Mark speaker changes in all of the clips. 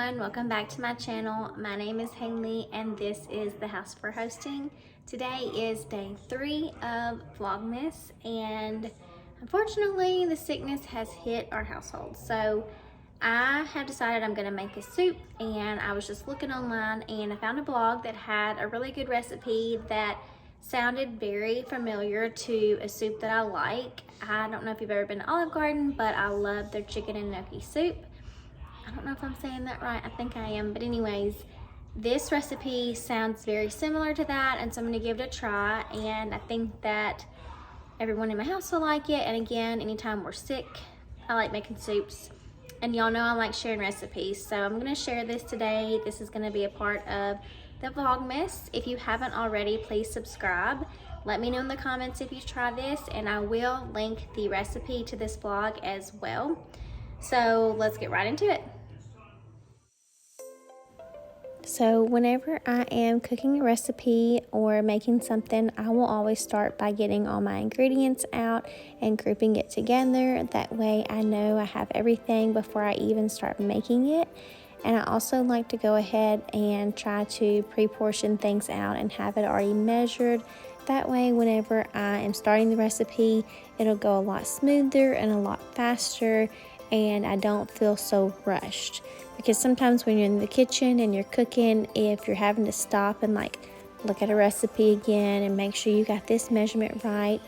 Speaker 1: everyone, welcome back to my channel. My name is Haley and this is the house for hosting. Today is day 3 of Vlogmas and unfortunately the sickness has hit our household. So I have decided I'm going to make a soup, and I was just looking online and I found a blog that had a really good recipe that sounded very familiar to a soup that I like. I don't know if you've ever been to Olive Garden, but I love their chicken and gnocchi soup. I don't know if I'm saying that right. I think I am. But anyways, this recipe sounds very similar to that, and so I'm going to give it a try. And I think that everyone in my house will like it. And again, anytime we're sick, I like making soups. And y'all know I like sharing recipes. So I'm going to share this today. This is going to be a part of the Vlogmas. If you haven't already, please subscribe. Let me know in the comments if you try this, and I will link the recipe to this vlog as well. So let's get right into it. So whenever I am cooking a recipe or making something, I will always start by getting all my ingredients out and grouping it together. That way I know I have everything before I even start making it. And I also like to go ahead and try to pre-portion things out and have it already measured. That way whenever I am starting the recipe, it'll go a lot smoother and a lot faster, and I don't feel so rushed. Because sometimes when you're in the kitchen and you're cooking, if you're having to stop and like look at a recipe again and make sure you got this measurement right,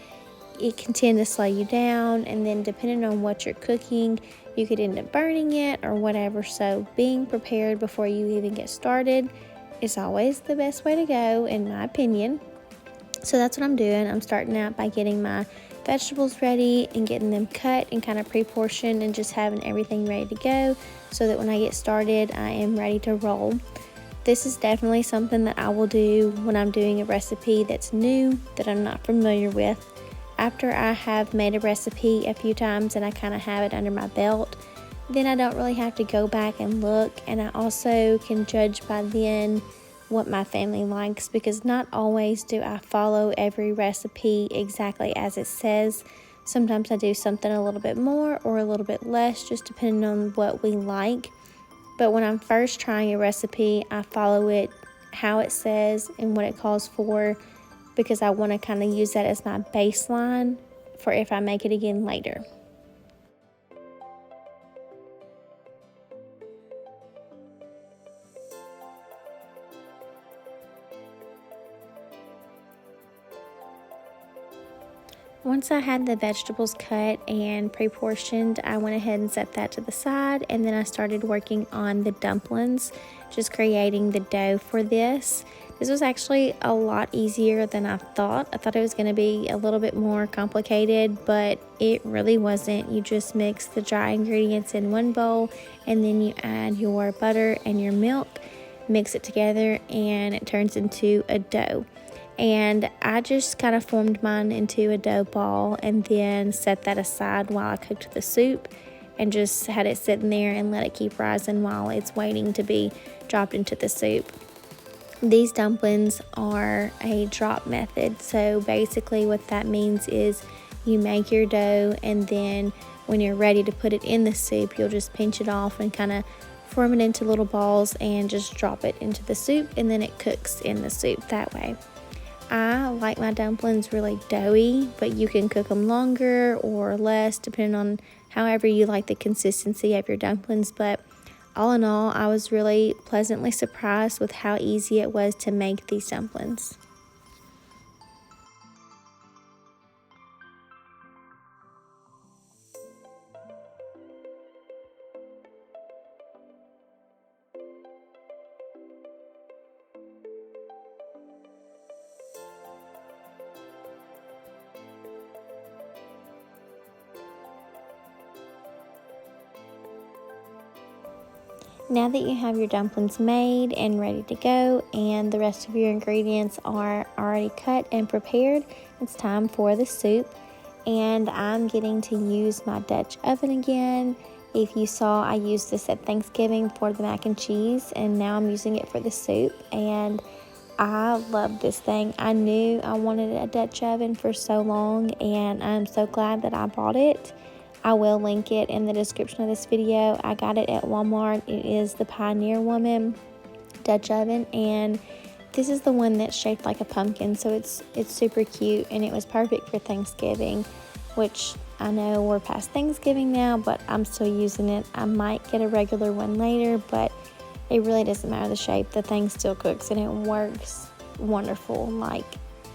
Speaker 1: it can tend to slow you down, and then depending on what you're cooking, you could end up burning it or whatever. So being prepared before you even get started is always the best way to go, in my opinion. So that's what I'm doing. I'm starting out by getting my vegetables ready and getting them cut and kind of pre-portioned and just having everything ready to go so that when I get started, I am ready to roll. This is definitely something that I will do when I'm doing a recipe that's new, that I'm not familiar with. After I have made a recipe a few times and I kind of have it under my belt, then I don't really have to go back and look, and I also can judge by then what my family likes, because not always do I follow every recipe exactly as it says. Sometimes I do something a little bit more or a little bit less, just depending on what we like. But when I'm first trying a recipe, I follow it how it says and what it calls for, because I want to kind of use that as my baseline for if I make it again later. Once I had the vegetables cut and pre-portioned, I went ahead and set that to the side, and then I started working on the dumplings, just creating the dough for this. This was actually a lot easier than I thought. I thought it was going to be a little bit more complicated, but it really wasn't. You just mix the dry ingredients in one bowl, and then you add your butter and your milk, mix it together, and it turns into a dough. And I just kind of formed mine into a dough ball and then set that aside while I cooked the soup, and just had it sitting there and let it keep rising while it's waiting to be dropped into the soup. These dumplings are a drop method. So basically what that means is you make your dough, and then when you're ready to put it in the soup, you'll just pinch it off and kind of form it into little balls and just drop it into the soup, and then it cooks in the soup that way. I like my dumplings really doughy, but you can cook them longer or less depending on however you like the consistency of your dumplings. But all in all, I was really pleasantly surprised with how easy it was to make these dumplings. Now that you have your dumplings made and ready to go, and the rest of your ingredients are already cut and prepared, it's time for the soup. And I'm getting to use my Dutch oven again. If you saw, I used this at Thanksgiving for the mac and cheese, and now I'm using it for the soup, and I love this thing. I knew I wanted a Dutch oven for so long, and I'm so glad that I bought it. I will link it in the description of this video. I got it at Walmart. It is the Pioneer Woman Dutch oven, and this is the one that's shaped like a pumpkin, so it's super cute, and it was perfect for Thanksgiving, which I know we're past Thanksgiving now, but I'm still using it. I might get a regular one later, but it really doesn't matter the shape. The thing still cooks, and it works wonderful. Like,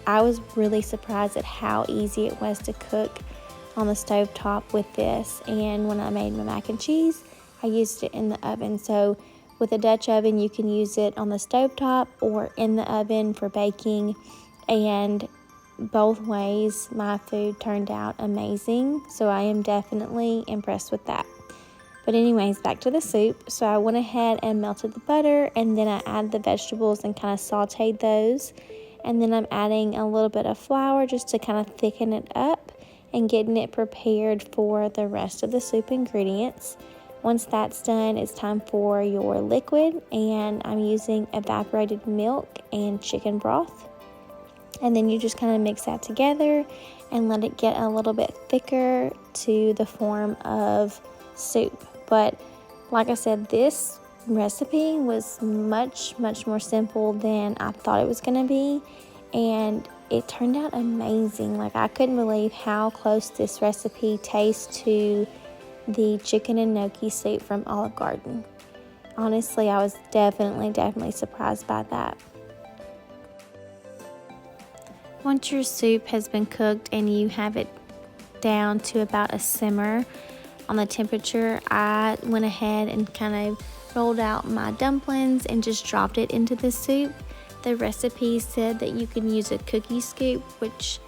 Speaker 1: I was really surprised at how easy it was to cook on the stove top with this, and when I made my mac and cheese, I used it in the oven. So with a Dutch oven, you can use it on the stove top or in the oven for baking, and both ways my food turned out amazing, so I am definitely impressed with that. But anyways, back to the soup. So I went ahead and melted the butter, and then I added the vegetables and kind of sauteed those, and then I'm adding a little bit of flour just to kind of thicken it up and getting it prepared for the rest of the soup ingredients. Once that's done, it's time for your liquid, and I'm using evaporated milk and chicken broth. And then you just kind of mix that together and let it get a little bit thicker to the form of soup. But like I said, this recipe was much more simple than I thought it was going to be, and it turned out amazing. Like, I couldn't believe how close this recipe tastes to the chicken and gnocchi soup from Olive Garden. Honestly, I was definitely surprised by that. Once your soup has been cooked and you have it down to about a simmer on the temperature, I went ahead and kind of rolled out my dumplings and just dropped it into the soup. The recipe said that you can use a cookie scoop, which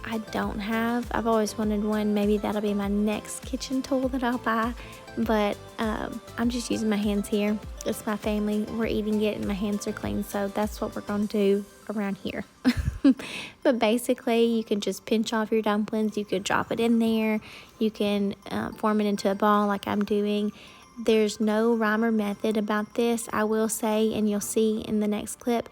Speaker 1: I don't have. I've always wanted one. Maybe that'll be my next kitchen tool that I'll buy. But I'm just using my hands here. It's my family. We're eating it and my hands are clean. So that's what we're going to do around here. But basically, you can just pinch off your dumplings. You could drop it in there. You can form it into a ball like I'm doing. There's no rhyme or method about this. I will say, and you'll see in the next clip,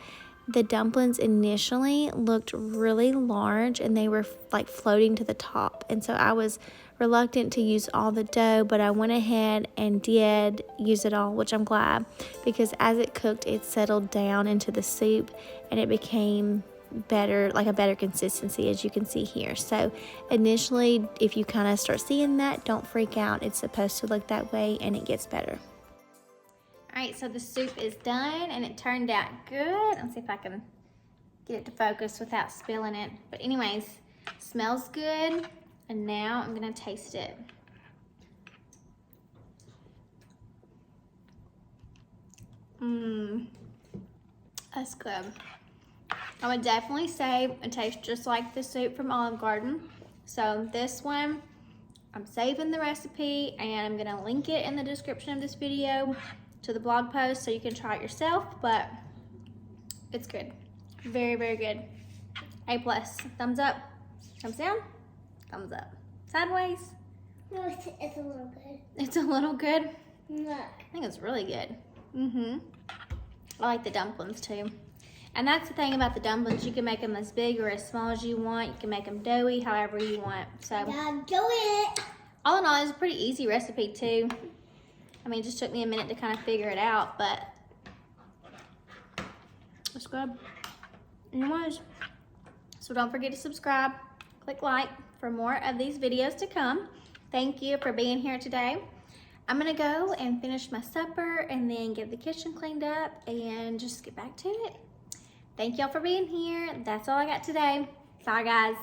Speaker 1: the dumplings initially looked really large and they were like floating to the top. And so I was reluctant to use all the dough, but I went ahead and did use it all, which I'm glad, because as it cooked, it settled down into the soup and it became better, like a better consistency, as you can see here. So initially, if you kind of start seeing that, don't freak out. It's supposed to look that way and it gets better. Alright, so the soup is done and it turned out good. Let's see if I can get it to focus without spilling it. But anyways, smells good, and now I'm gonna taste it. That's good. I would definitely say it tastes just like the soup from Olive Garden. So this one, I'm saving the recipe and I'm gonna link it in the description of this video to the blog post so you can try it yourself, but it's good. Very good. A+. Thumbs up, thumbs down, thumbs up. Sideways.
Speaker 2: No, it's a little good.
Speaker 1: It's a little good?
Speaker 2: Look.
Speaker 1: I think it's really good. I like the dumplings too. And that's the thing about the dumplings. You can make them as big or as small as you want. You can make them doughy, however you want. So,
Speaker 2: Dad, do it.
Speaker 1: all in all, it's a pretty easy recipe too. I mean, it just took me a minute to kind of figure it out, but it's good. Anyways, so don't forget to subscribe, click like for more of these videos to come. Thank you for being here today. I'm gonna go and finish my supper and then get the kitchen cleaned up and just get back to it. Thank y'all for being here. That's all I got today. Bye, guys.